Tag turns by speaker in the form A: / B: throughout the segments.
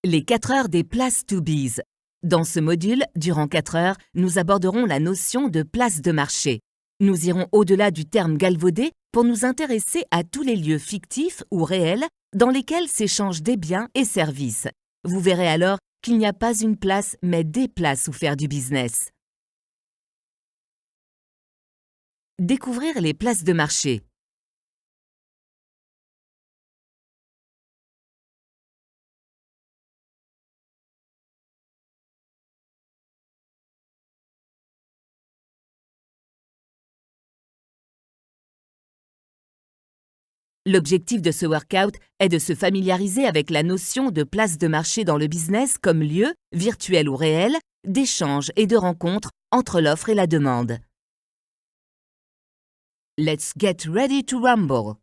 A: Les 4 heures des Places to Bees. Dans ce module, durant 4 heures, nous aborderons la notion de place de marché. Nous irons au-delà du terme galvaudé pour nous intéresser à tous les lieux fictifs ou réels dans lesquels s'échangent des biens et services. Vous verrez alors qu'il n'y a pas une place, mais des places où faire du business. Découvrir les places de marché. L'objectif de ce workout est de se familiariser avec la notion de place de marché dans le business comme lieu, virtuel ou réel, d'échange et de rencontre entre l'offre et la demande. Let's get ready to rumble.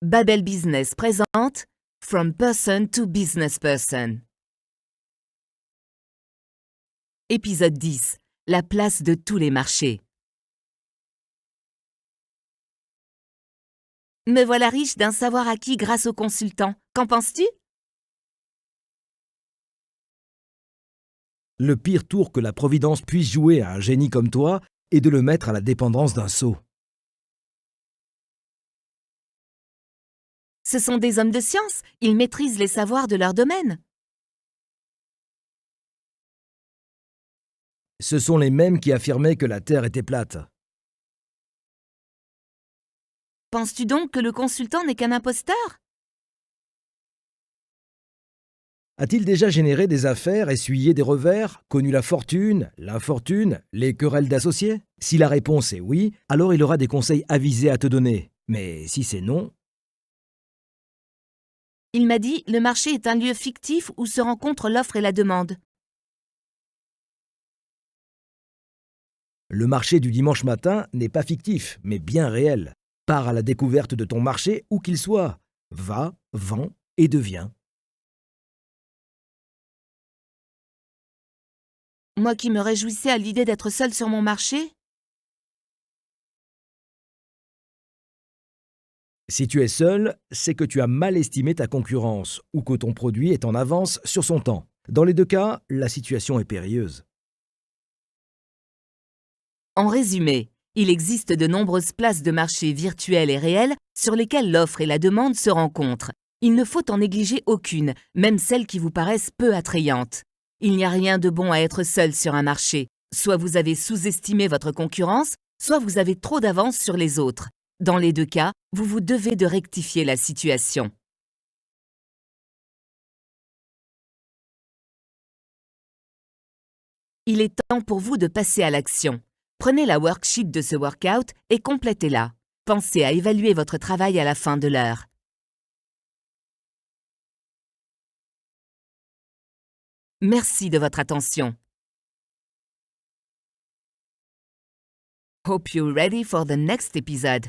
A: Babel Business présente From Person to Business Person. Épisode 10. La place de tous les marchés. Me voilà riche d'un savoir acquis grâce aux consultants. Qu'en penses-tu?
B: Le pire tour que la Providence puisse jouer à un génie comme toi est de le mettre à la dépendance d'un sot.
A: Ce sont des hommes de science, ils maîtrisent les savoirs de leur domaine.
B: Ce sont les mêmes qui affirmaient que la Terre était plate.
A: Penses-tu donc que le consultant n'est qu'un imposteur?
B: A-t-il déjà généré des affaires, essuyé des revers, connu la fortune, l'infortune, les querelles d'associés? Si la réponse est oui, alors il aura des conseils avisés à te donner. Mais si c'est non,
A: Il m'a dit, le marché est un lieu fictif où se rencontrent l'offre et la demande.
B: le marché du dimanche matin n'est pas fictif, mais bien réel. Pars à la découverte de ton marché où qu'il soit. Va, vends et deviens.
A: Moi qui me réjouissais à l'idée d'être seule sur mon marché?
B: Si tu es seul, c'est que tu as mal estimé ta concurrence ou que ton produit est en avance sur son temps. Dans les deux cas, la situation est périlleuse.
A: En résumé, il existe de nombreuses places de marché virtuelles et réelles sur lesquelles l'offre et la demande se rencontrent. Il ne faut en négliger aucune, même celles qui vous paraissent peu attrayantes. Il n'y a rien de bon à être seul sur un marché. Soit vous avez sous-estimé votre concurrence, soit vous avez trop d'avance sur les autres. Dans les deux cas, vous devez de rectifier la situation. Il est temps pour vous de passer à l'action. Prenez la worksheet de ce workout et complétez-la. Pensez à évaluer votre travail à la fin de l'heure. Merci de votre attention. Hope you're ready for the next episode.